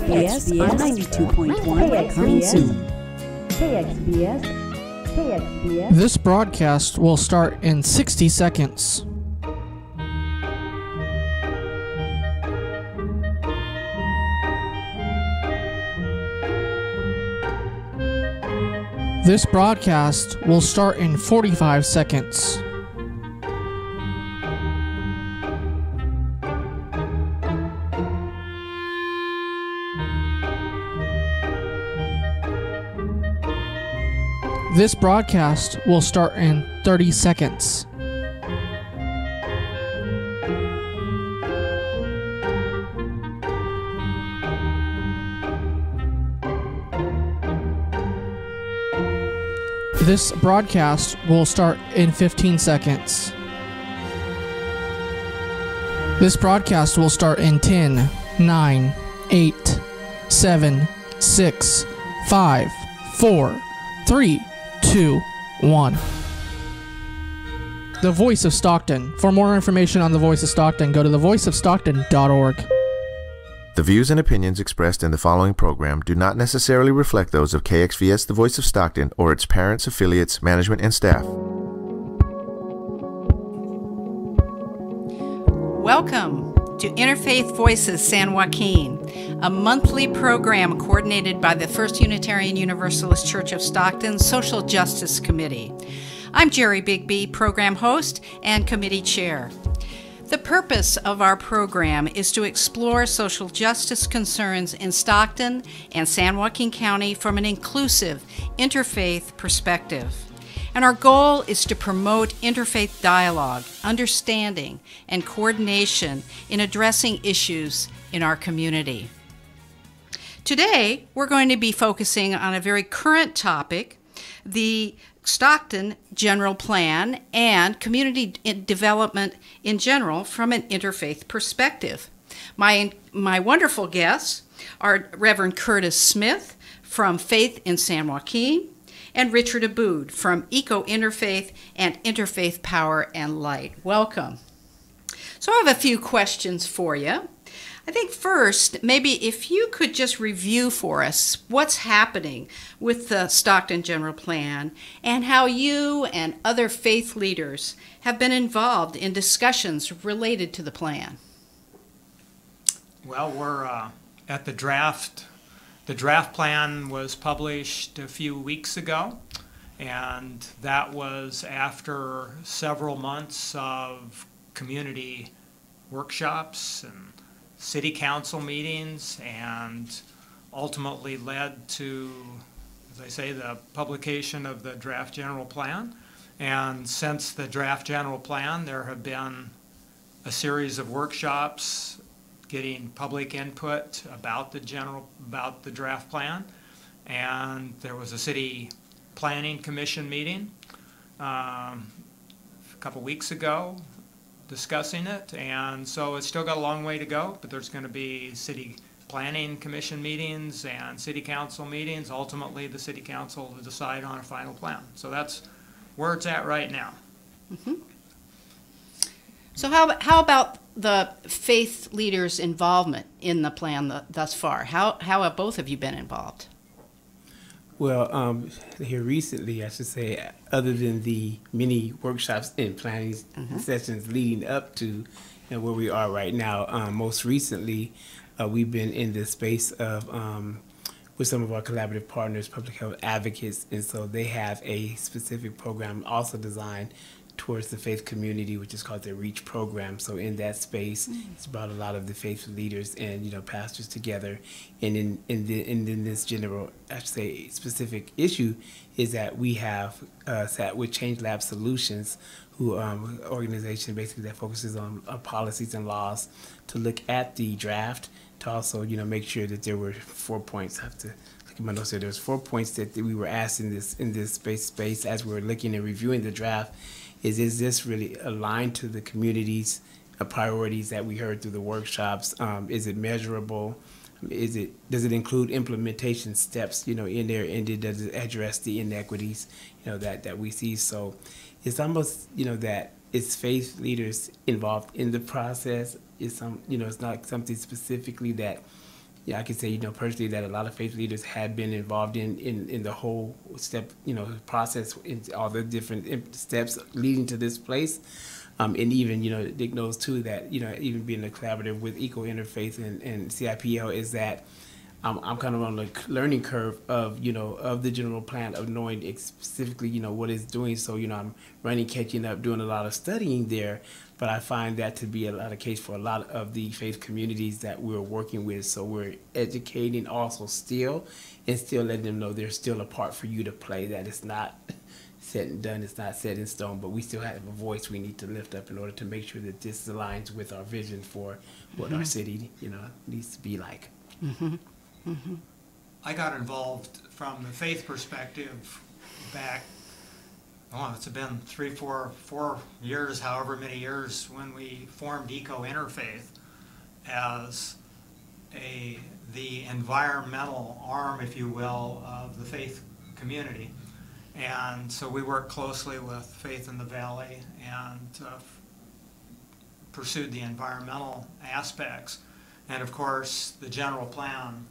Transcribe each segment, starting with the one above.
KXBS 92.1 coming soon. KXBS. This broadcast will start in 60 seconds. This broadcast will start in 45 seconds. This broadcast will start in 30 seconds. This broadcast will start in 15 seconds. This broadcast will start in 10, 9, 8, 7, 6, 5, 4, 3, 2, 1. The Voice of Stockton. For more information on The Voice of Stockton, go to thevoiceofstockton.org. The views and opinions expressed in the following program do not necessarily reflect those of KXVS The Voice of Stockton or its parents, affiliates, management, and staff. Welcome to Interfaith Voices San Joaquin, a monthly program coordinated by the First Unitarian Universalist Church of Stockton Social Justice Committee. I'm Jerry Bigby, program host and committee chair. The purpose of our program is to explore social justice concerns in Stockton and San Joaquin County from an inclusive, interfaith perspective. And our goal is to promote interfaith dialogue, understanding, and coordination in addressing issues in our community. Today, we're going to be focusing on a very current topic, the Stockton General Plan and community development in general from an interfaith perspective. My wonderful guests are Reverend Curtis Smith from Faith in San Joaquin and Richard Aboud from Eco Interfaith and Interfaith Power and Light. Welcome. So I have a few questions for you. I think first, maybe if you could just review for us what's happening with the Stockton General Plan and how you and other faith leaders have been involved in discussions related to the plan. Well, we're at the draft. The draft plan was published a few weeks ago, and that was after several months of community workshops and city council meetings, and ultimately led to, as I say, the publication of the draft general plan. And since the draft general plan, there have been a series of workshops getting public input about the draft plan. And there was a city planning commission meeting a couple weeks ago discussing it, and so it's still got a long way to go, but there's going to be city planning commission meetings and city council meetings. Ultimately, the city council will decide on a final plan. So that's where it's at right now. Mm-hmm. So how about the faith leaders' involvement in the plan thus far? How have both of you been involved? Well, here recently, I should say, other than the many workshops and planning sessions leading up to where we are right now, most recently, we've been in the space of with some of our collaborative partners, public health advocates, and so they have a specific program also designed towards the faith community, which is called the REACH program. So in that space, it's brought a lot of the faith leaders and pastors together. And in this general, I should say, specific issue is that we have sat with Change Lab Solutions, who organization basically that focuses on policies and laws, to look at the draft, to also make sure that there were 4 points. I have to look at my notes here. There was 4 points that we were asked in this space as we were looking and reviewing the draft. Is this really aligned to the community's priorities that we heard through the workshops? Is it measurable? Does it include implementation steps, in there, and does it address the inequities, that we see? So it's almost, that it's faith leaders involved in the process. It's it's not something specifically that, yeah, I can say, personally that a lot of faith leaders have been involved in the whole step, process, in all the different steps leading to this place. And even, Dick knows too that, even being a collaborative with Eco Interfaith and CIPL is that I'm kind of on the learning curve of, of the general plan, of knowing specifically, what it's doing. So, I'm running, catching up, doing a lot of studying there. But I find that to be a lot of case for a lot of the faith communities that we're working with. So we're educating also still, and still letting them know there's still a part for you to play, that it's not set and done, it's not set in stone, but we still have a voice we need to lift up in order to make sure that this aligns with our vision for what our city, needs to be like. I got involved from the faith perspective back, it's been 4 years, however many years, when we formed Eco Interfaith as the environmental arm, if you will, of the faith community. And so we worked closely with Faith in the Valley and pursued the environmental aspects. And of course, the general plan,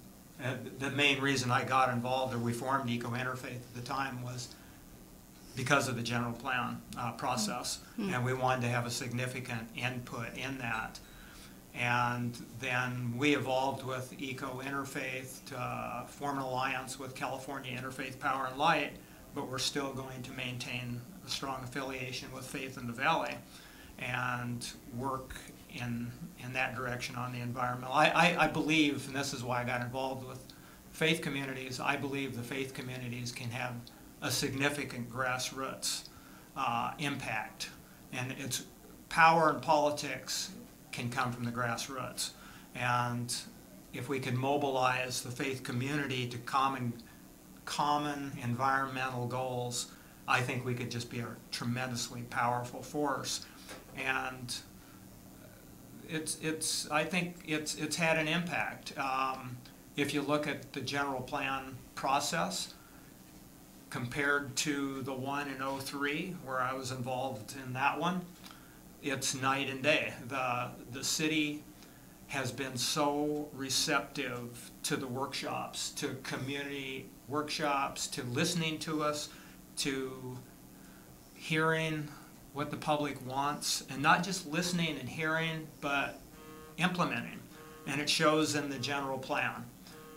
the main reason I got involved, or we formed Eco Interfaith at the time, was because of the general plan process. And we wanted to have a significant input in that. And then we evolved with Eco Interfaith to form an alliance with California Interfaith Power and Light, but we're still going to maintain a strong affiliation with Faith in the Valley and work in that direction on the environmental. I believe, and this is why I got involved with faith communities, I believe the faith communities can have a significant grassroots impact. And its power and politics can come from the grassroots. And if we can mobilize the faith community to common environmental goals, I think we could just be a tremendously powerful force. And I think it's had an impact. If you look at the general plan process compared to the one in '03, where I was involved in that one, it's night and day. The city has been so receptive to the workshops, to community workshops, to listening to us, to hearing what the public wants, and not just listening and hearing, but implementing. And it shows in the general plan.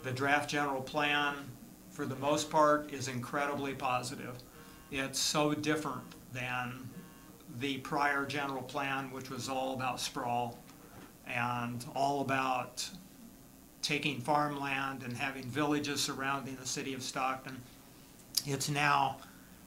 The draft general plan, for the most part, is incredibly positive. It's so different than the prior general plan, which was all about sprawl and all about taking farmland and having villages surrounding the city of Stockton. It's now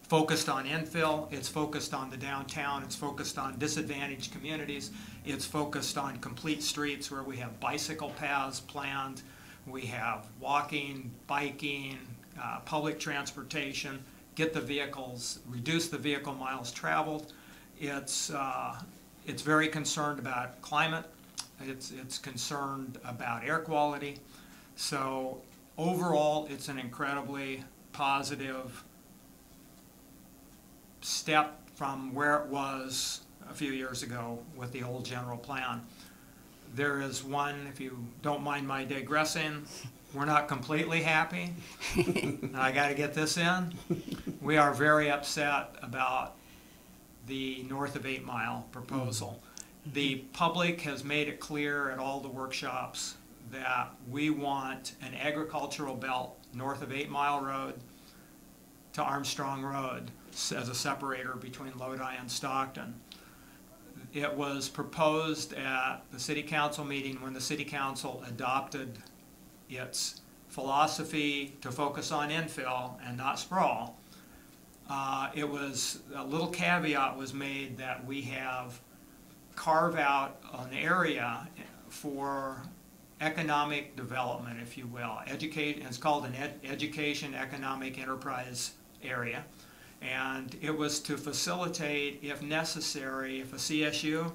focused on infill, it's focused on the downtown, it's focused on disadvantaged communities, it's focused on complete streets where we have bicycle paths planned, we have walking, biking, public transportation, get the vehicles, reduce the vehicle miles traveled. It's very concerned about climate. It's concerned about air quality. So overall, it's an incredibly positive step from where it was a few years ago with the old general plan. There is one, if you don't mind my digressing, we're not completely happy. And I got to get this in. We are very upset about the north of 8 Mile proposal. The public has made it clear at all the workshops that we want an agricultural belt north of 8 Mile Road to Armstrong Road as a separator between Lodi and Stockton. It was proposed at the city council meeting when the city council adopted its philosophy to focus on infill and not sprawl. It was a little caveat was made that we have carve out an area for economic development, if you will. It's called an education economic enterprise area. And it was to facilitate, if necessary, if a CSU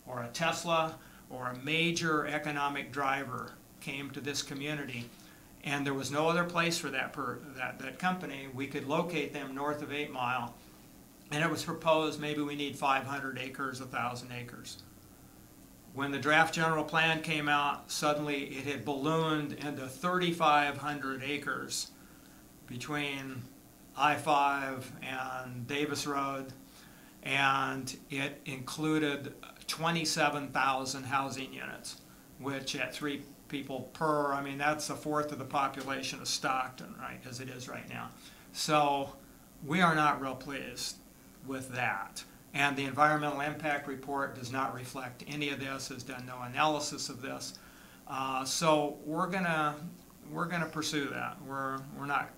or a Tesla or a major economic driver came to this community and there was no other place for that company, we could locate them north of 8 Mile. And it was proposed maybe we need 500 acres, 1,000 acres. when the draft general plan came out, suddenly it had ballooned into 3,500 acres between I-5 and Davis Road, and it included 27,000 housing units, which at 3 people per, I mean, that's a fourth of the population of Stockton, right, as it is right now. So we are not real pleased with that. And the environmental impact report does not reflect any of this, has done no analysis of this. So we're gonna pursue that. We're not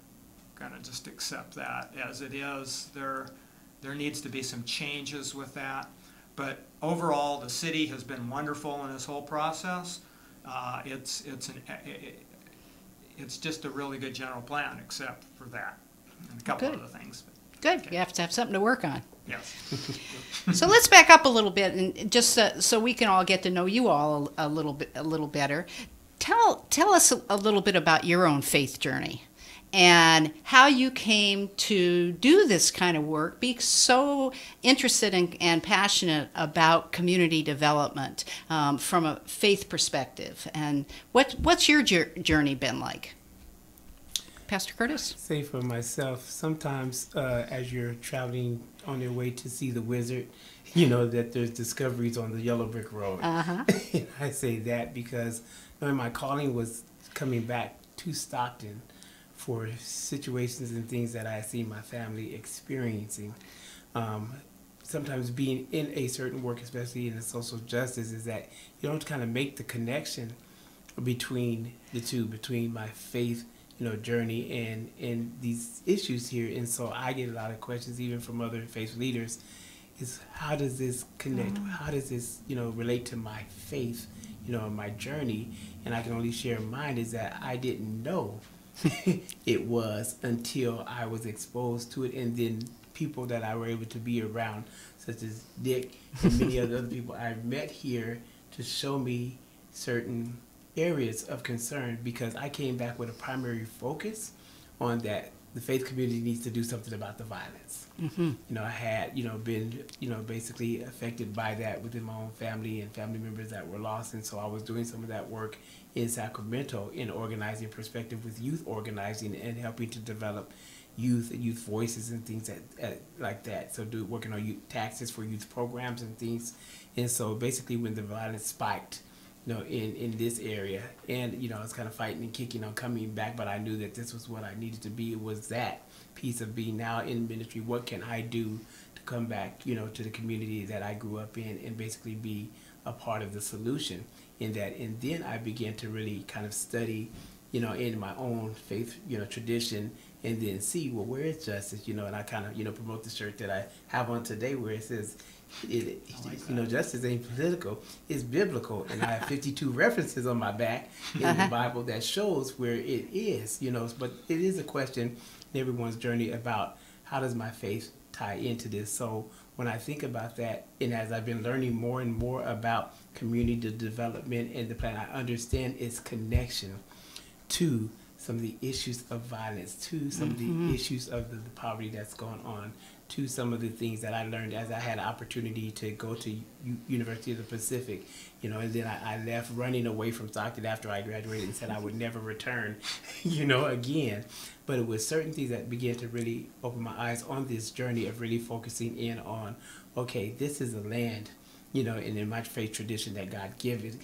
gonna just accept that as it is. There needs to be some changes with that. But overall, the city has been wonderful in this whole process. It's just a really good general plan, except for that and a couple Good. other things. Good. Okay. You have to have something to work on. Yes. So let's back up a little bit, and just so we can all get to know you all a little better. Tell us a little bit about your own faith journey and how you came to do this kind of work, be so interested and passionate about community development from a faith perspective. And what's your journey been like? Pastor Curtis? Say for myself, sometimes as you're traveling on your way to see the wizard, you know that there's discoveries on the yellow brick road. Uh-huh. I say that because when my calling was coming back to Stockton for situations and things that I see my family experiencing. Sometimes being in a certain work, especially in the social justice, is that you don't kind of make the connection between the two, between my faith journey and these issues here. And so I get a lot of questions even from other faith leaders is how does this connect? How does this, relate to my faith, my journey? And I can only share mine is that I didn't know it was until I was exposed to it, and then people that I were able to be around, such as Dick and many other people I met here to show me certain areas of concern, because I came back with a primary focus on that the faith community needs to do something about the violence. Mm-hmm. I had, been, basically affected by that within my own family and family members that were lost. And so I was doing some of that work in Sacramento in organizing perspective with youth organizing and helping to develop youth voices and things like that. So working on youth taxes for youth programs and things. And so basically when the violence spiked, in this area, and I was kind of fighting and kicking on coming back, but I knew that this was what I needed to be. It was that piece of being now in ministry. What can I do to come back, to the community that I grew up in and basically be a part of the solution in that? And then I began to really kind of study, in my own faith, tradition, and then see, well, where is justice, and I kind of, promote the shirt that I have on today where it says, justice ain't political, it's biblical. And I have 52 references on my back in the Bible that shows where it is, but it is a question in everyone's journey about how does my faith tie into this. So when I think about that, and as I've been learning more and more about community development and the plan, I understand its connection to some of the issues of violence, to some of the issues of the poverty that's going on, to some of the things that I learned as I had an opportunity to go to University of the Pacific, and then I left running away from Stockton after I graduated and said I would never return, again. But it was certain things that began to really open my eyes on this journey of really focusing in on, okay, this is a land, and in my faith tradition that God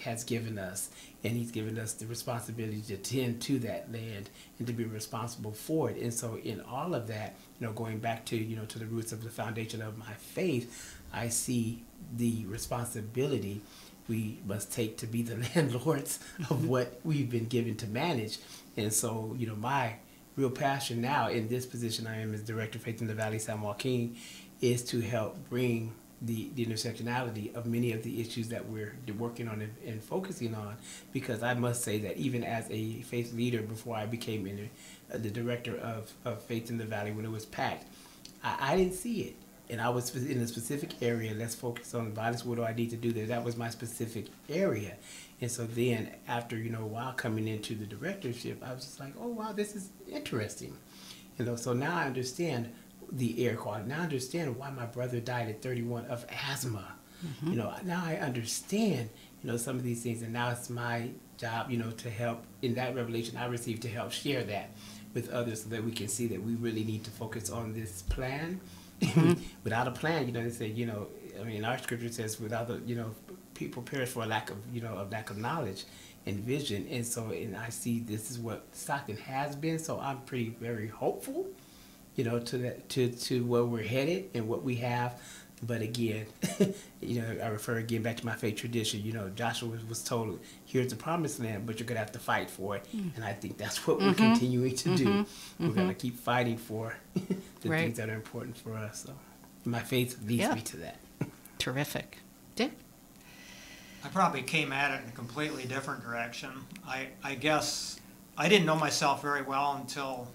has given us, and he's given us the responsibility to tend to that land and to be responsible for it. And so in all of that, going back to, to the roots of the foundation of my faith, I see the responsibility we must take to be the landlords of what we've been given to manage. And so, my real passion now in this position I am as Director of Faith in the Valley, San Joaquin, is to help bring the intersectionality of many of the issues that we're working on and focusing on, because I must say that even as a faith leader, before I became the director of Faith in the Valley, when it was packed, I didn't see it. And I was in a specific area, let's focus on violence, what do I need to do there? That was my specific area. And so then after, while coming into the directorship, I was just like, oh, wow, this is interesting. So now I understand the air quality. Now I understand why my brother died at 31 of asthma. Now I understand, some of these things. And now it's my job, to help in that revelation I received, to help share that with others so that we can see that we really need to focus on this plan. Without a plan, they say, our scripture says without the, people perish for a lack of knowledge and vision. And I see this is what Stockton has been. So I'm very hopeful, to that, to where we're headed and what we have. But again, I refer again back to my faith tradition. Joshua was told, here's the promised land, but you're going to have to fight for it. And I think that's what we're continuing to do. We're going to keep fighting for the things that are important for us. So my faith leads me to that. Terrific. Dick? I probably came at it in a completely different direction. I guess I didn't know myself very well until,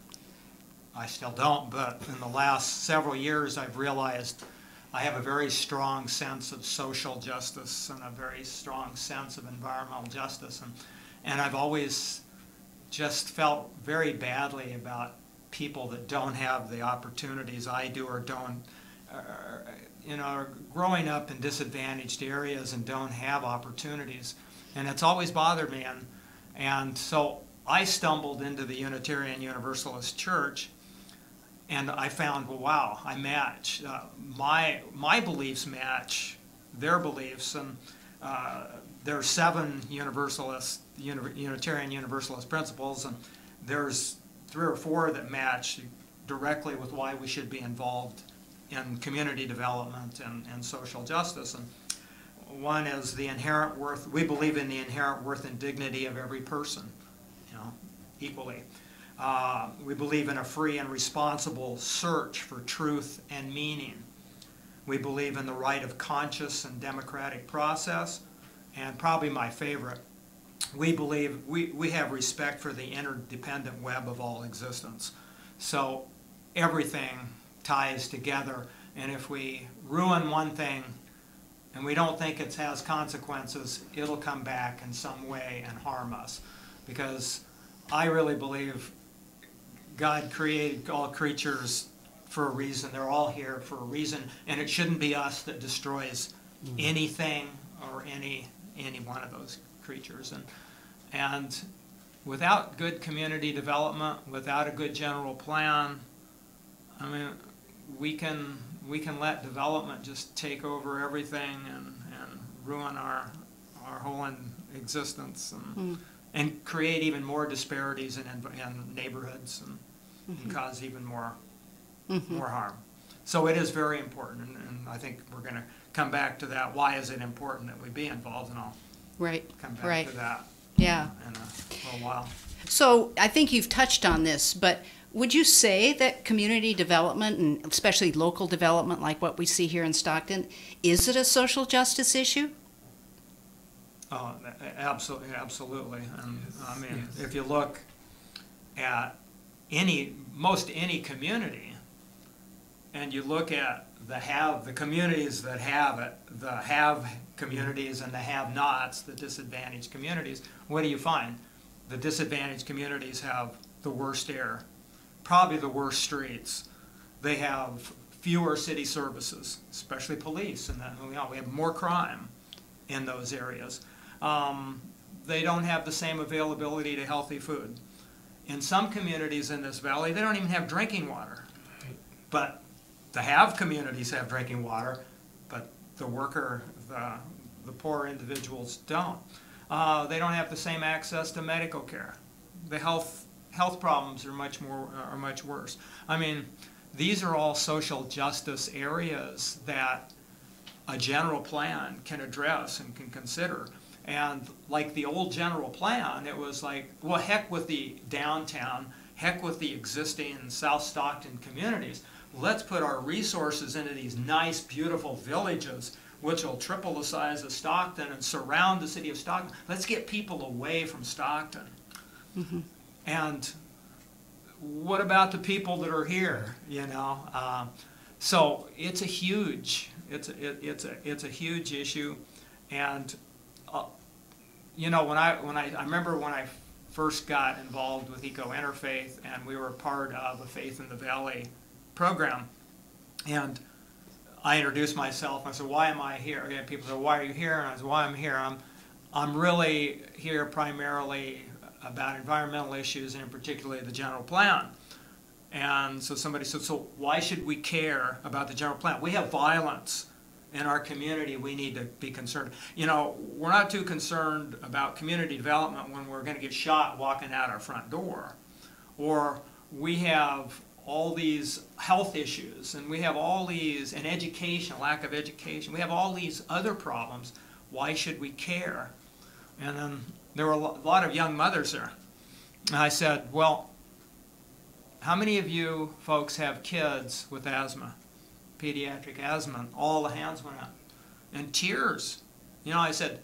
I still don't, but in the last several years I've realized I have a very strong sense of social justice and a very strong sense of environmental justice. And I've always just felt very badly about people that don't have the opportunities I do, or don't, are growing up in disadvantaged areas and don't have opportunities. And it's always bothered me. And so I stumbled into the Unitarian Universalist Church, and I found, well, wow, I match. My beliefs match their beliefs, and there are 7 Unitarian Universalist principles, and there's 3 or 4 that match directly with why we should be involved in community development and social justice. And one is the inherent worth. We believe in the inherent worth and dignity of every person, equally. We believe in a free and responsible search for truth and meaning. We believe in the right of conscious and democratic process. And probably my favorite, we believe we have respect for the interdependent web of all existence. So everything ties together, and if we ruin one thing and we don't think it has consequences, it'll come back in some way and harm us. Because I really believe God created all creatures for a reason. They're all here for a reason, and it shouldn't be us that destroys anything or any one of those creatures. And without good community development, without a good general plan, I mean, we can let development just take over everything and ruin our whole existence and create even more disparities in neighborhoods and cause even more harm. So it is very important, and I think we're going to come back to that. Why is it important that we be involved? And I'll come back to that in a little while. So I think you've touched on this, but would you say that community development, and especially local development like what we see here in Stockton, is it a social justice issue? Oh, absolutely. And I mean, if you look at most any community, and you look at the communities that have it, the have communities and the have-nots, the disadvantaged communities, what do you find? The disadvantaged communities have the worst air, probably the worst streets. They have fewer city services, especially police, and we have more crime in those areas. They don't have the same availability to healthy food. In some communities in this valley, they don't even have drinking water. But the have communities have drinking water, but the poor individuals don't. They don't have the same access to medical care. The health problems are much worse. I mean, these are all social justice areas that a general plan can address and can consider. And like the old general plan, it was like, well, heck with the downtown, heck with the existing South Stockton communities. Let's put our resources into these nice, beautiful villages, which will triple the size of Stockton and surround the city of Stockton. Let's get people away from Stockton. And what about the people that are here? So it's a huge issue. And I remember when I first got involved with Interfaith, and we were part of a Faith in the Valley program, and I introduced myself. I said, "Why am I here?" And people said, "Why are you here?" And I said, "Why I'm here? I'm really here primarily about environmental issues and particularly the general plan. And so somebody said, so why should we care about the general plan? We have violence in our community we need to be concerned. You know, we're not too concerned about community development when we're going to get shot walking out our front door. Or we have all these health issues, and we have all these, and education, lack of education. We have all these other problems. Why should we care? And then there were a lot of young mothers there. And I said, well, how many of you folks have kids with asthma, pediatric asthma? And all the hands went up. And tears. You know, I said,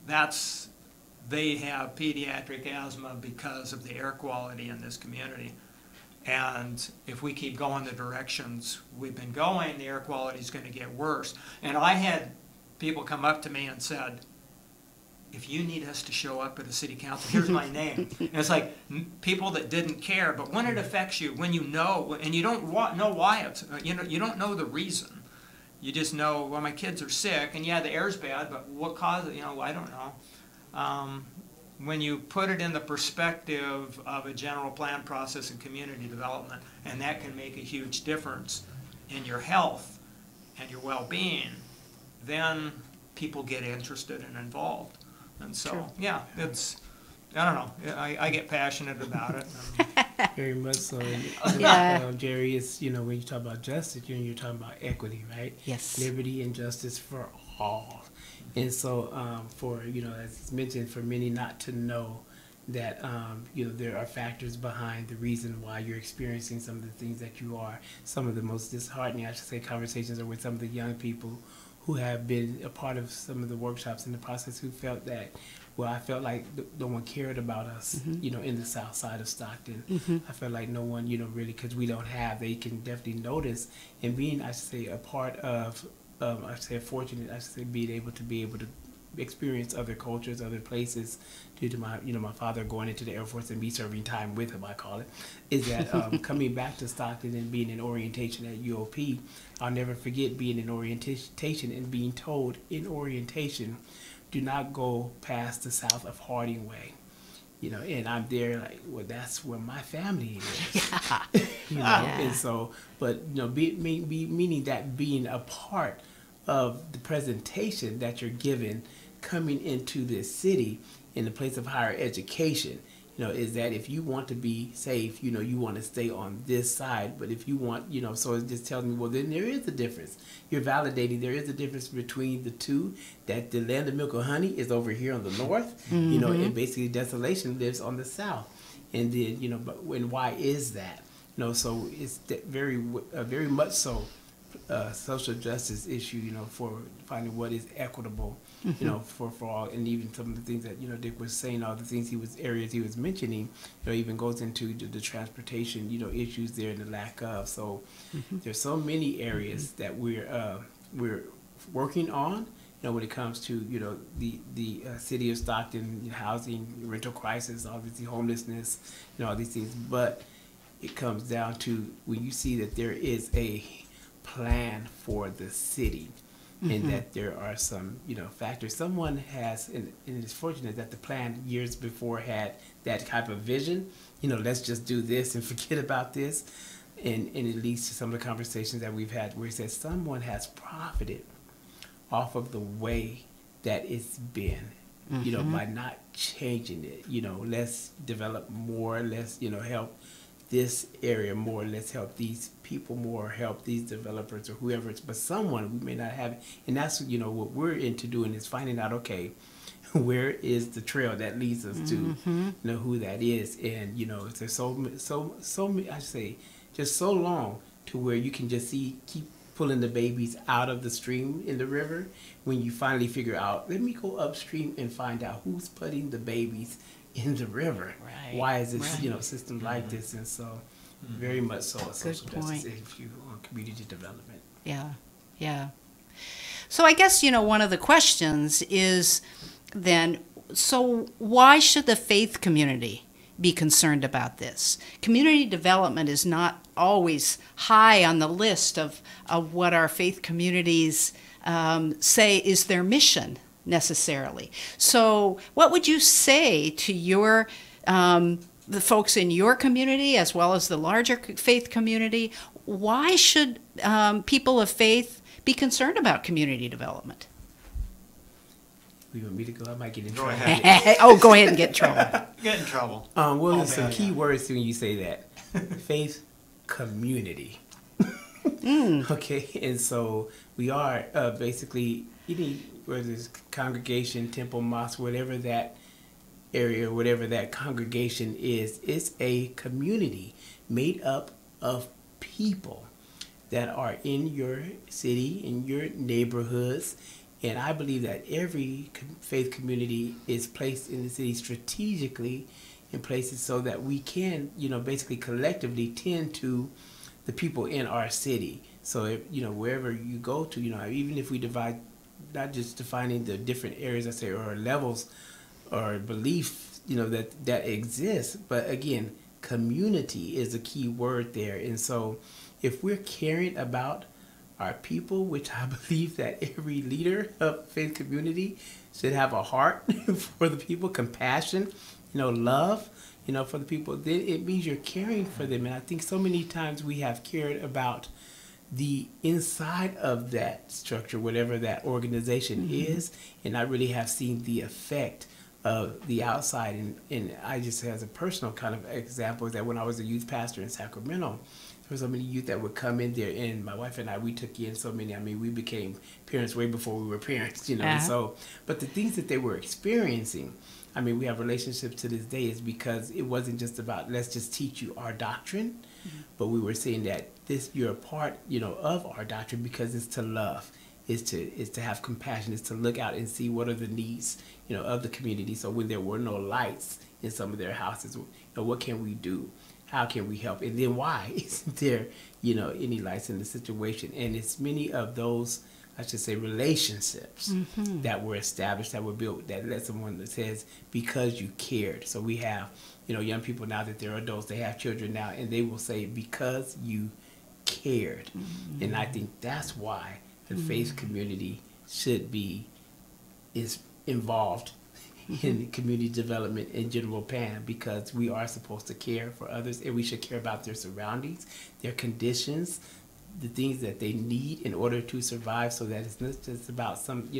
they have pediatric asthma because of the air quality in this community. And if we keep going the directions we've been going, the air quality is going to get worse. And I had people come up to me and said, if you need us to show up at a city council, here's my name. And it's like people that didn't care, but when it affects you, when you know, and you don't know why it's, you don't know the reason. You just know, well, my kids are sick, and yeah, the air's bad, but what caused it, I don't know. When you put it in the perspective of a general plan process and community development, and that can make a huge difference in your health and your well-being, then people get interested and involved. And so, True. Yeah, it's, I don't know, I get passionate about it. Very much so. Yeah. Jerry, it's, when you talk about justice, you're talking about equity, right? Yes. Liberty and justice for all. And so for, as it's mentioned, for many not to know that, there are factors behind the reason why you're experiencing some of the things that you are. Some of the most disheartening, I should say, conversations are with some of the young people who have been a part of some of the workshops in the process who felt that, well, I felt like no one cared about us, in the south side of Stockton. I felt like no one, really, because we don't have, they can definitely notice. And being, I should say, a part of, I should say, fortunate, I should say, being able to experience other cultures, other places, due to my, my father going into the Air Force and me serving time with him, I call it, is that coming back to Stockton and being in orientation at UOP, I'll never forget being in orientation and being told in orientation, do not go past the south of Harding Way. And I'm there like, well, that's where my family is. And so, but, meaning that being a part of the presentation that you're given coming into this city in the place of higher education, is that if you want to be safe, you want to stay on this side. But if you want, so it just tells me, well, then there is a difference. You're validating there is a difference between the two, that the land of milk and honey is over here on the north, and basically desolation lives on the south. And then, but why is that? So it's very much so social justice issue, for finding what is equitable, for all, and even some of the things that, Dick was saying, all the things areas he was mentioning, even goes into the transportation, issues there and the lack of. So there's so many areas that we're working on, when it comes to, the city of Stockton, housing, rental crisis, obviously homelessness, all these things. But it comes down to when you see that there is a plan for the city, and that there are some, factors. Someone has, and it's fortunate that the plan years before had that type of vision, let's just do this and forget about this. And it leads to some of the conversations that we've had where it says someone has profited off of the way that it's been, by not changing it. Let's develop more, let's, help this area more, let's help these people more, help these developers or whoever it's, but someone we may not have it. And that's, what we're into doing is finding out, okay, where is the trail that leads us to who that is. And, there's so many, I say, just so long to where you can just keep pulling the babies out of the stream in the river when you finally figure out, let me go upstream and find out who's putting the babies in the river. Right. Why is this, system like this? And so, very much so a social justice issue on community development. Yeah. So I guess, one of the questions is then, so why should the faith community be concerned about this? Community development is not always high on the list of what our faith communities say is their mission. necessarily. So what would you say to your the folks in your community as well as the larger faith community? Why should people of faith be concerned about community development? You want me to go? I might get in Go trouble. ahead. Oh, go ahead and get in trouble. Get in trouble. Well, Oh, there's some yeah, key yeah. words when you say that. Faith, community. Okay, and so we are basically, whether it's congregation, temple, mosque, whatever that area, whatever that congregation is, it's a community made up of people that are in your city, in your neighborhoods. And I believe that every faith community is placed in the city strategically in places so that we can, basically collectively tend to the people in our city. So, if, wherever you go to, even if we divide, not just defining the different areas, I say, or levels or beliefs, that exists, but again, community is a key word there. And so if we're caring about our people, which I believe that every leader of faith community should have a heart for the people, compassion, love, for the people, then it means you're caring for them. And I think so many times we have cared about the inside of that structure, whatever that organization is, and I really have seen the effect of the outside. And I just, as a personal kind of example, is that when I was a youth pastor in Sacramento, there were so many youth that would come in there, and my wife and I, we took in so many. I mean, we became parents way before we were parents, And so, but the things that they were experiencing, I mean, we have relationships to this day, is because it wasn't just about, let's just teach you our doctrine, but we were saying that you're a part, of our doctrine, because it's to love, is to have compassion, is to look out and see what are the needs, of the community. So when there were no lights in some of their houses, what can we do? How can we help? And then why isn't there, any lights in the situation? And it's many of those, I should say, relationships that were established, that were built, that let someone that says, because you cared. So we have, young people now that they're adults, they have children now, and they will say, because you cared. And I think that's why the faith community is involved in community development in general plan, because we are supposed to care for others, and we should care about their surroundings, their conditions, the things that they need in order to survive, so that it's not just about some,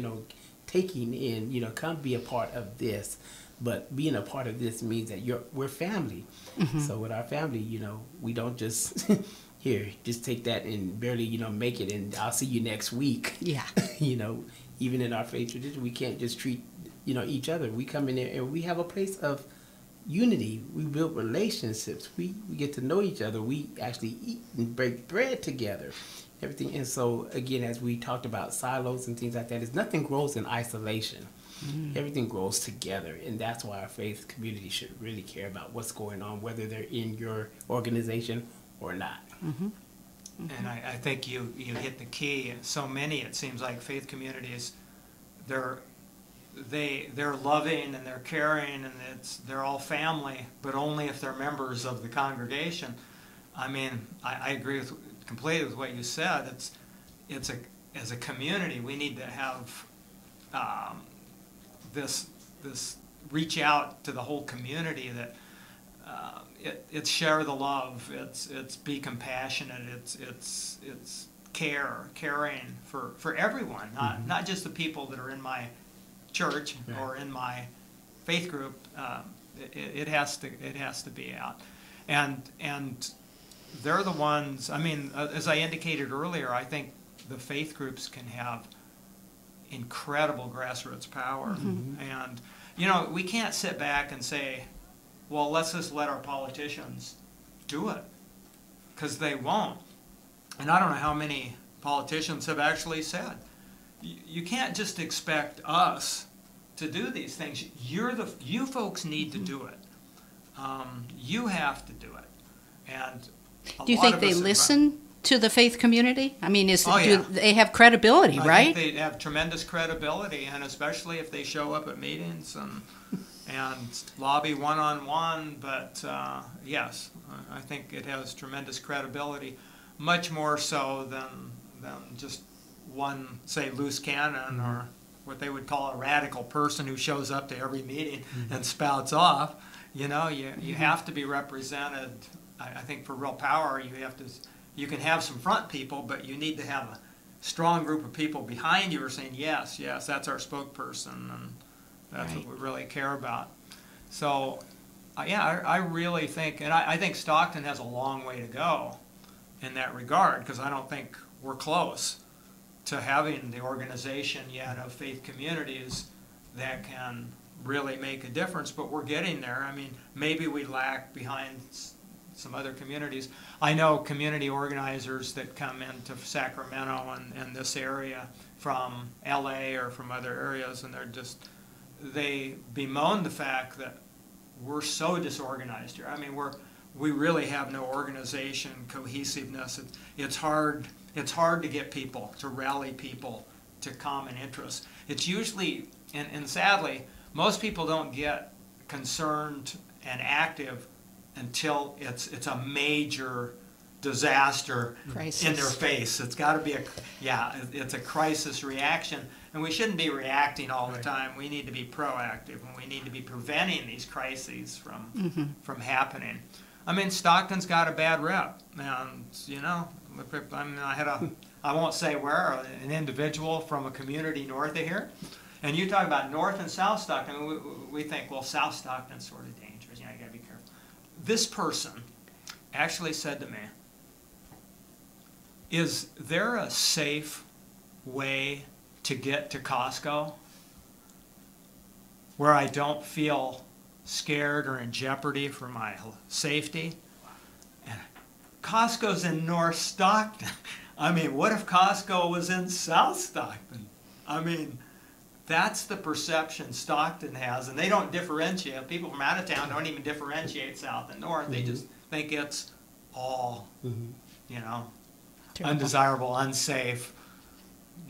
taking in, come be a part of this. But being a part of this means that we're family. So with our family, we don't just here, just take that and barely, make it, and I'll see you next week. Yeah. Even in our faith tradition, we can't just treat, each other. We come in there and we have a place of unity. We build relationships. We get to know each other. We actually eat and break bread together. Everything. And so, again, as we talked about silos and things like that, is nothing grows in isolation. Everything grows together, and that's why our faith community should really care about what's going on, whether they're in your organization or not. And I think you hit the key. So many, it seems like, faith communities, they're loving and they're caring, and they're all family, but only if they're members of the congregation. I mean, I agree completely with what you said. As a community, we need to have this reach out to the whole community, that it's share the love, it's be compassionate, it's caring for everyone, not just the people that are in my church or in my faith group. It has to be out, and they're the ones. I mean, as I indicated earlier, I think the faith groups can have incredible grassroots power. And we can't sit back and say, well, let's just let our politicians do it, because they won't. And I don't know how many politicians have actually said, you can't just expect us to do these things. You folks need to do it. You have to do it. And do you think they listen to the faith community? I mean, do they have credibility, right? I think they have tremendous credibility, and especially if they show up at meetings and lobby one-on-one. But yes, I think it has tremendous credibility, much more so than just one, say, loose cannon or what they would call a radical person who shows up to every meeting and spouts off. You know, you have to be represented. I think for real power, you can have some front people, but you need to have a strong group of people behind you who are saying, yes, that's our spokesperson, and that's what we really care about. So, I really think, and I think Stockton has a long way to go in that regard, because I don't think we're close to having the organization yet of faith communities that can really make a difference, but we're getting there. I mean, maybe we lag behind some other communities. I know community organizers that come into Sacramento and this area from LA or from other areas, and they bemoan the fact that we're so disorganized here. I mean, we really have no organization, cohesiveness. It's hard to get people, to rally people to common interests. It's usually, and sadly, most people don't get concerned and active until it's a major disaster Crisis. in their face. It's got to be it's a crisis reaction, and we shouldn't be reacting all the time. We need to be proactive, and we need to be preventing these crises from happening. I mean, Stockton's got a bad rep, and you know, I mean, I won't say where, an individual from a community north of here, and you talk about North and South Stockton. I mean, we think, well, South Stockton's sort of dangerous. You know, you got to be careful. This person actually said to me, "Is there a safe way to get to Costco where I don't feel scared or in jeopardy for my safety?" And Costco's in North Stockton. I mean, what if Costco was in South Stockton? I mean, that's the perception Stockton has, and they don't differentiate. People from out of town don't even differentiate South and North. They just think it's all, you know, Terrible. Undesirable, unsafe,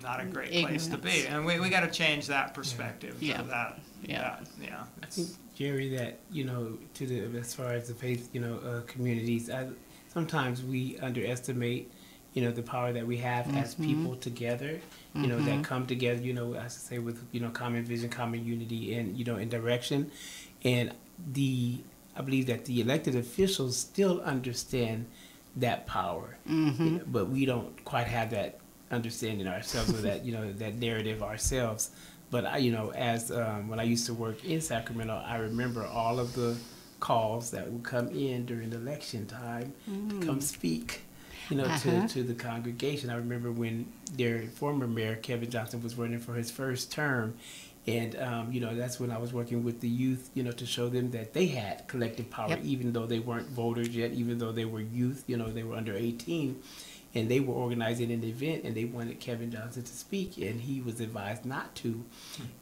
not a great place to be. Ignorance. And we got to change that perspective. Yeah. To that. Yeah. I think, Jerry, that, you know, as far as the faith, you know, communities, sometimes we underestimate, you know, the power that we have as people together, you know, that come together, you know, as I say, with, you know, common vision, common unity, and, you know, in direction. And I believe that the elected officials still understand that power, you know, but we don't quite have that understanding ourselves, or that, you know, that narrative ourselves. But you know, as when I used to work in Sacramento, I remember all of the calls that would come in during election time to come speak, you know, to the congregation. I remember when their former mayor, Kevin Johnson, was running for his first term, and you know, that's when I was working with the youth, you know, to show them that they had collective power, even though they weren't voters yet, even though they were youth, you know, they were under 18. And they were organizing an event, and they wanted Kevin Johnson to speak, and he was advised not to.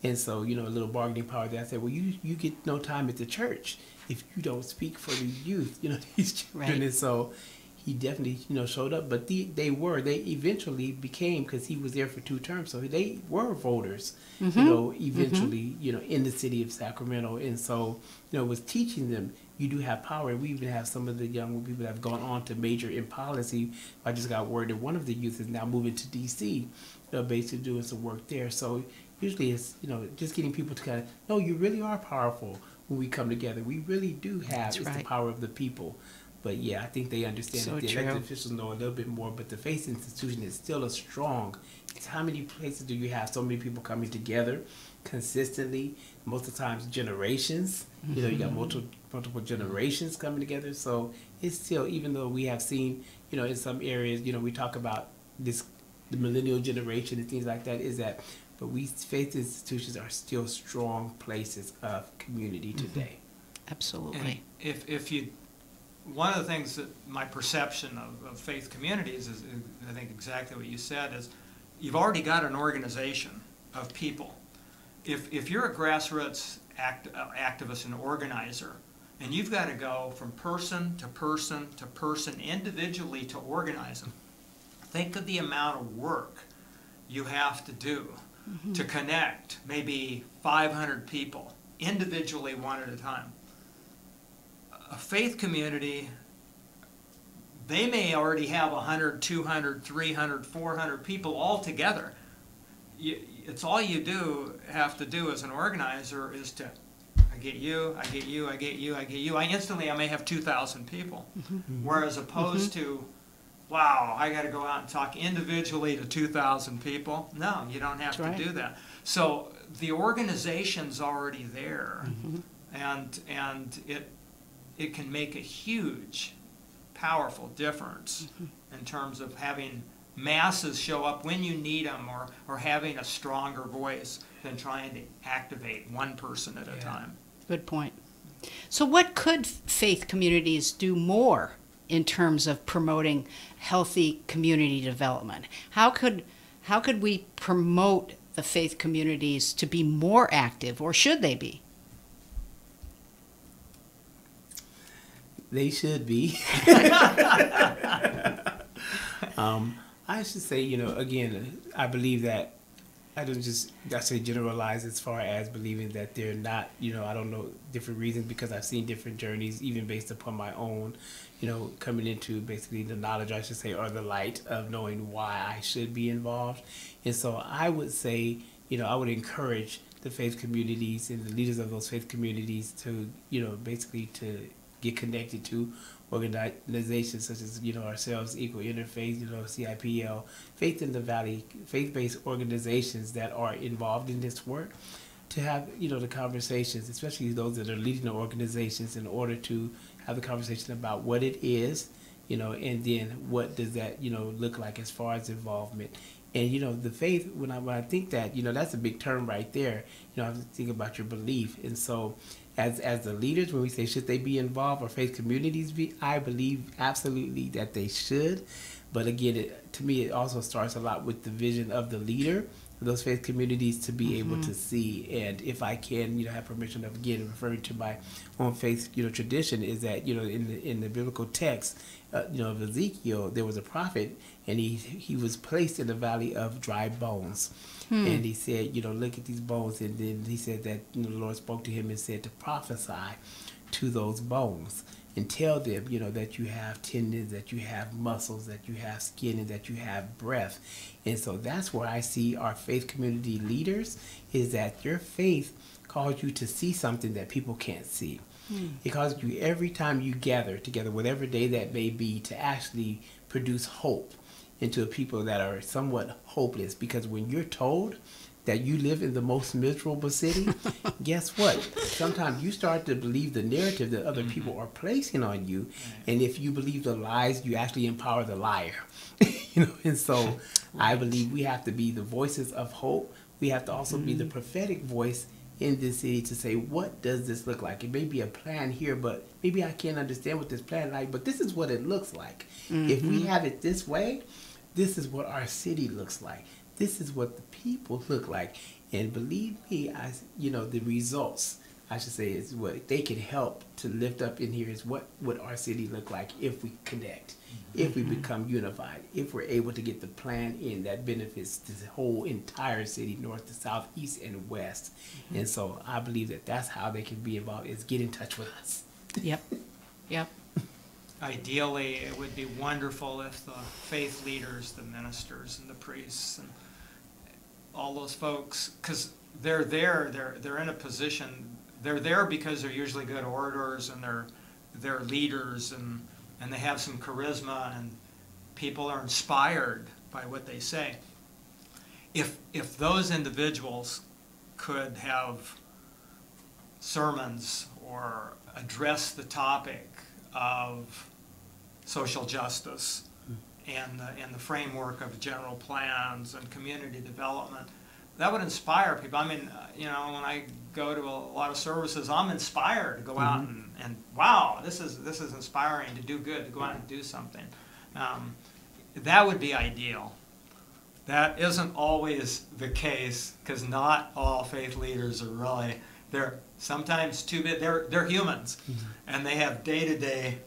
And so, you know, a little bargaining power there. I said, well, you get no time at the church if you don't speak for the youth, you know, these children. Right. And so he definitely, you know, showed up. But they eventually became, because he was there for 2 terms, so they were voters, you know, eventually, you know, in the city of Sacramento. And so, you know, was teaching them, you do have power. We even have some of the young people that have gone on to major in policy. I just got word that one of the youth is now moving to D.C., basically doing some work there. So usually it's, you know, just getting people to kind of, no, you really are powerful when we come together. We really do have the power of the people. But yeah, I think they understand that the elected officials know a little bit more, but the faith institution is still a strong. It's how many places do you have so many people coming together consistently, most of the times generations, you know, you got multiple generations coming together. So it's still, even though we have seen, you know, in some areas, you know, we talk about the millennial generation and things like that, but faith institutions are still strong places of community today. Absolutely. And one of the things that my perception of faith communities is, I think exactly what you said, is you've already got an organization of people. If you're a grassroots activist and organizer, and you've got to go from person to person to person individually to organize them, think of the amount of work you have to do to connect maybe 500 people individually, one at a time. A faith community, they may already have 100, 200, 300, 400 people all together. it's all you have to do as an organizer is to, I get you, I get you, I get you, I get you. Instantly I may have 2,000 people. Whereas opposed to, wow, I got to go out and talk individually to 2,000 people. No, you don't have to do that. So the organization's already there, and it can make a huge, powerful difference in terms of having masses show up when you need them, or having a stronger voice than trying to activate one person at a time. Good point. So what could faith communities do more in terms of promoting healthy community development? How could we promote the faith communities to be more active, or should they be? They should be. I should say, again, I believe that I say generalize as far as believing that they're not, I don't know different reasons, because I've seen different journeys, even based upon my own, coming into basically the knowledge, I should say, or the light of knowing why I should be involved. And so I would say, I would encourage the faith communities and the leaders of those faith communities to, basically to get connected to organizations such as, ourselves, Equal Interfaith, CIPL, Faith in the Valley, faith-based organizations that are involved in this work, to have, the conversations, especially those that are leading the organizations, in order to have the conversation about what it is, and then what does that, look like as far as involvement. And, the faith, when I think that, that's a big term right there. I have to think about your belief. And so as the leaders, when we say should they be involved or faith communities be, I believe absolutely that they should. But again, to me, it also starts a lot with the vision of the leader, those faith communities, to be able to see. And if I can, have permission of, again, referring to my own faith, tradition, is that, in the biblical text, of Ezekiel, there was a prophet, and he was placed in the valley of dry bones. And he said, look at these bones. And then he said that the Lord spoke to him and said to prophesy to those bones and tell them, that you have tendons, that you have muscles, that you have skin, and that you have breath. And so that's where I see our faith community leaders, is that your faith calls you to see something that people can't see. It causes you, every time you gather together, whatever day that may be, to actually produce hope into people that are somewhat hopeless. Because when you're told that you live in the most miserable city, guess what? Sometimes you start to believe the narrative that other people are placing on you. And if you believe the lies, you actually empower the liar. And so I believe we have to be the voices of hope. We have to also be the prophetic voice in this city to say, what does this look like? It may be a plan here, but maybe I can't understand what this plan is like, but this is what it looks like. If we have it this way, this is what our city looks like. This is what the people look like. And believe me, the results, I should say, is what they can help to lift up in here, is what would our city look like if we connect, if we become unified, if we're able to get the plan in that benefits the whole entire city, north to south, east and west. And so I believe that that's how they can be involved, is get in touch with us. Yep. Ideally, it would be wonderful if the faith leaders, the ministers and the priests and all those folks, because they're there, they're in a position, they're there because they're usually good orators, and they're leaders, and they have some charisma, and people are inspired by what they say. If those individuals could have sermons or address the topic of social justice and the framework of general plans and community development, that would inspire people. I mean, when I go to a lot of services, I'm inspired to go out and wow, this is inspiring to do good, to go out and do something. That would be ideal. That isn't always the case, because not all faith leaders are really, they're sometimes too big. They're humans, and they have day-to-day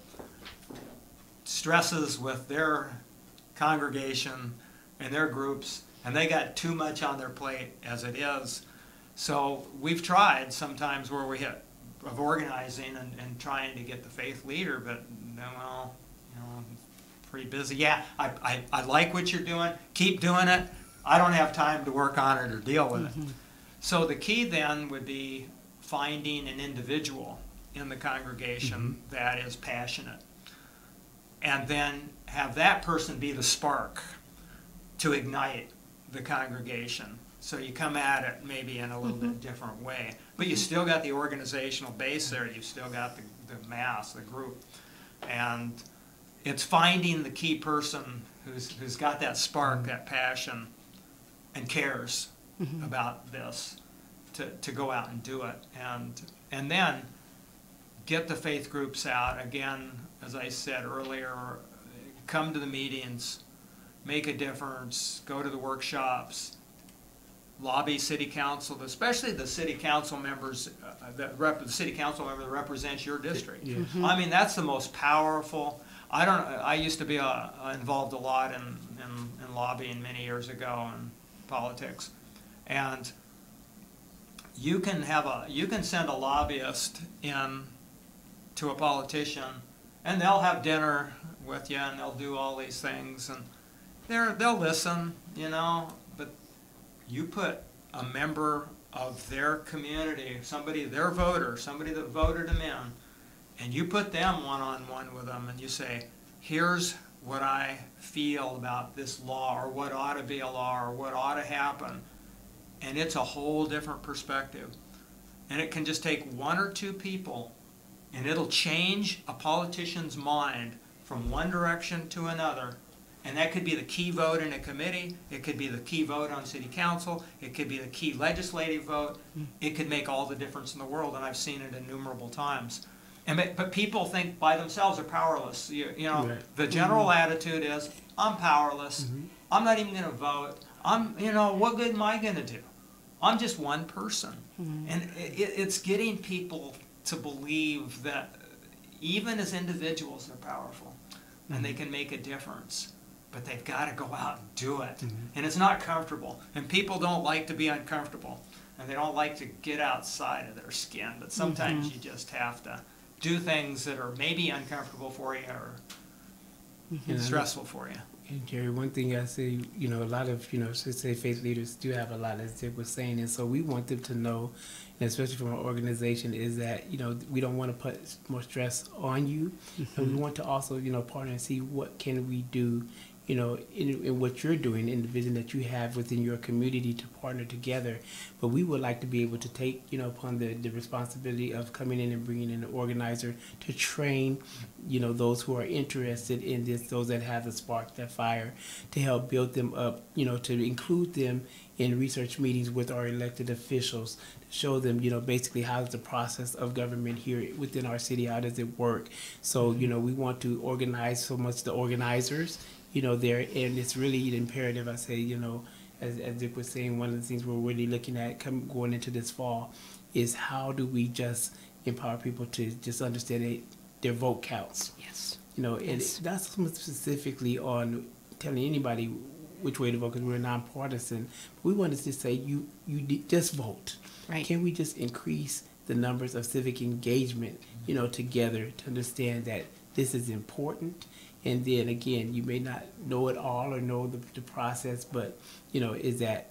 stresses with their congregation and their groups, and they got too much on their plate as it is. So we've tried sometimes where we hit of organizing and trying to get the faith leader, but I'm pretty busy. Yeah, I like what you're doing. Keep doing it. I don't have time to work on it or deal with it. So the key then would be finding an individual in the congregation that is passionate, and then have that person be the spark to ignite the congregation. So you come at it maybe in a little bit different way, but you still got the organizational base there. You've still got the mass, the group, and it's finding the key person who's got that spark, that passion, and cares about this to go out and do it, and then get the faith groups out again. As I said earlier, come to the meetings, make a difference, go to the workshops, lobby city council, especially the city council members, the city council member that represents your district. I mean, that's the most powerful. I used to be involved a lot in lobbying many years ago in politics, and you can send a lobbyist in to a politician, and they'll have dinner with you, and they'll do all these things, and they'll listen, you know. But you put a member of their community, their voter, somebody that voted them in, and you put them one-on-one with them, and you say, here's what I feel about this law, or what ought to be a law, or what ought to happen. And it's a whole different perspective. And it can just take one or two people, and it'll change a politician's mind from one direction to another. And that could be the key vote in a committee. It could be the key vote on city council. It could be the key legislative vote. It could make all the difference in the world, and I've seen it innumerable times. But people think by themselves are powerless. You know, the general attitude is, I'm powerless. I'm not even going to vote. What good am I going to do? I'm just one person. And it's getting people to believe that even as individuals, they're powerful and they can make a difference. But they've got to go out and do it. And it's not comfortable. And people don't like to be uncomfortable. And they don't like to get outside of their skin. But sometimes you just have to do things that are maybe uncomfortable for you or stressful for you. And Jerry, one thing I say, a lot of, say faith leaders do have a lot, as Dick was saying, and so we want them to know, and especially from our organization, is that, we don't want to put more stress on you, and we want to also, partner and see what can we do, in what you're doing, in the vision that you have within your community to partner together. But we would like to be able to take, upon the responsibility of coming in and bringing in an organizer to train, those who are interested in this, those that have the spark, that fire, to help build them up, to include them in research meetings with our elected officials, to show them, basically how is the process of government here within our city, how does it work. So, we want to organize so much the organizers, there, and it's really imperative, I say, as Dick was saying, one of the things we're really looking at going into this fall is how do we just empower people to just understand that their vote counts. Yes. And that's specifically on telling anybody which way to vote, because we're nonpartisan. We wanted to say you just vote. Right. Can we just increase the numbers of civic engagement, together to understand that this is important? And then again, you may not know it all or know the process, but is that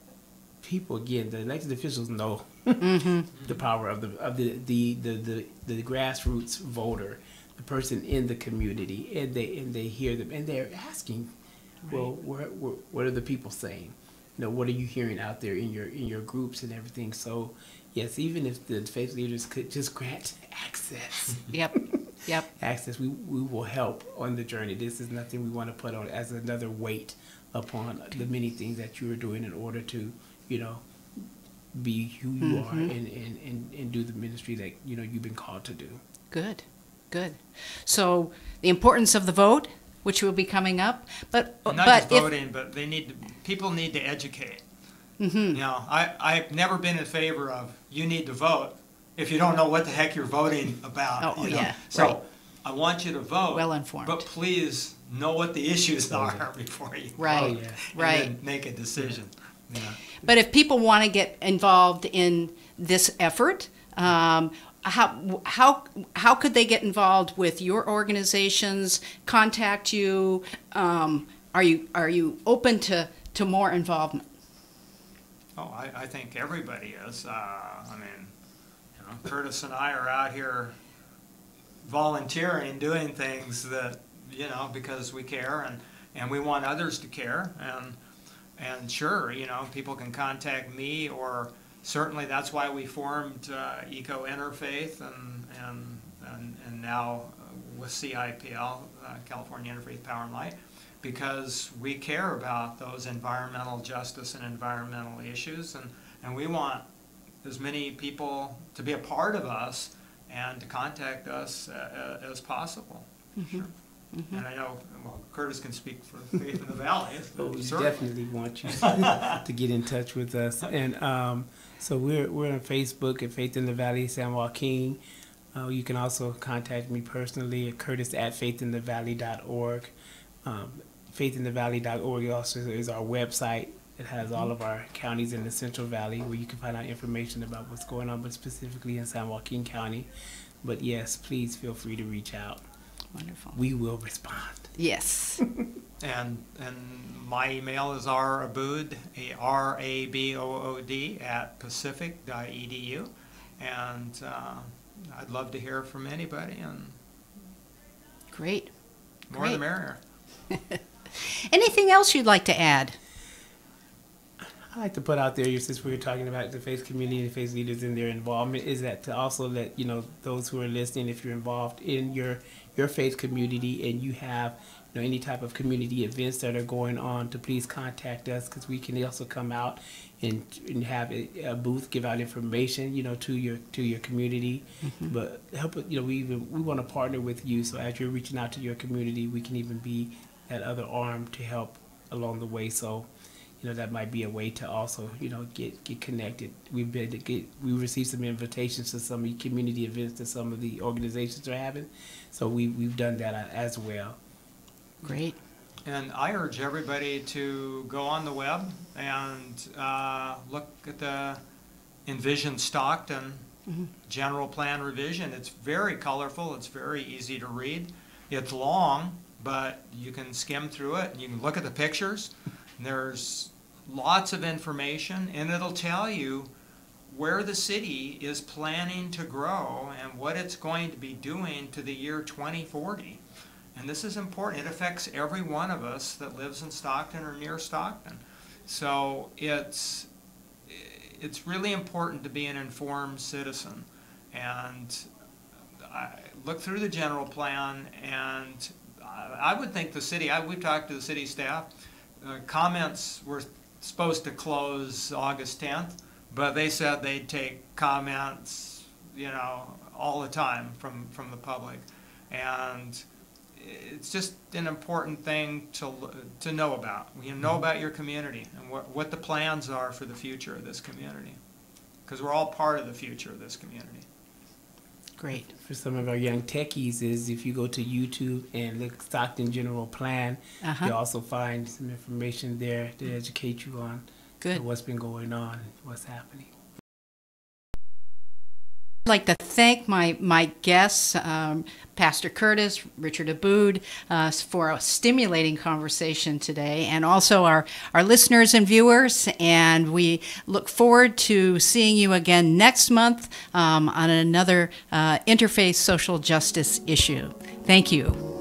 people, again, the elected officials know the power of the grassroots voter, the person in the community, and they hear them and they're asking, well, what are the people saying? What are you hearing out there in your groups and everything? So yes, even if the faith leaders could just grant access. Yep. Access, we will help on the journey. This is nothing we want to put on as another weight upon the many things that you are doing in order to, be who you are and do the ministry that, you've been called to do. Good. So the importance of the vote, which will be coming up, but just voting, but people need to educate. I've never been in favor of you need to vote if you don't know what the heck you're voting about. So right. I want you to vote, well informed, but please know what the issues are before you vote. And then make a decision. But if people want to get involved in this effort, how could they get involved with your organizations? Contact you? Are you open to more involvement? Oh, I think everybody is. I mean, Curtis and I are out here volunteering, doing things that, because we care and we want others to care. And sure, people can contact me, or certainly that's why we formed Eco Interfaith and now with CIPL, California Interfaith Power and Light, because we care about those environmental justice and environmental issues, and we want as many people to be a part of us and to contact us as possible. Mm-hmm. Sure. Mm-hmm. And I know, Curtis can speak for Faith in the Valley. We definitely want you to get in touch with us. And so we're on Facebook at Faith in the Valley, San Joaquin. You can also contact me personally at curtis@faithinthevalley.org. Faithinthevalley.org also is our website. It has all of our counties in the Central Valley where you can find out information about what's going on, but specifically in San Joaquin County. But yes, please feel free to reach out. Wonderful. We will respond. Yes. And my email is rabood, RABOOD @pacific.edu, and I'd love to hear from anybody. And great. More the merrier. Anything else you'd like to add? I like to put out there, since we were talking about the faith community and faith leaders and their involvement, is that to also let those who are listening, if you're involved in your faith community and you have any type of community events that are going on, to please contact us, because we can also come out and have a booth, give out information to your community. Mm-hmm. But help we want to partner with you, so as you're reaching out to your community, we can even be that other arm to help along the way. So that might be a way to also, get connected. We received some invitations to some community events that some of the organizations are having, so we've done that as well. Great. And I urge everybody to go on the web and look at the Envision Stockton General Plan Revision. It's very colorful. It's very easy to read. It's long, but you can skim through it and you can look at the pictures. There's lots of information, and it'll tell you where the city is planning to grow and what it's going to be doing to the year 2040. And this is important. It affects every one of us that lives in Stockton or near Stockton. So it's really important to be an informed citizen. And I look through the general plan, and I would think the city, we've talked to the city staff, comments were supposed to close August 10th, but they said they'd take comments, all the time from the public. And it's just an important thing to know about. Know about your community and what the plans are for the future of this community, because we're all part of the future of this community. Great. For some of our young techies, is if you go to YouTube and look Stockton General Plan, you'll also find some information there to educate you on what's been going on, what's happening. I'd like to thank my guests, Pastor Curtis, Richard Aboud, for a stimulating conversation today, and also our listeners and viewers. And we look forward to seeing you again next month on another interfaith social justice issue. Thank you.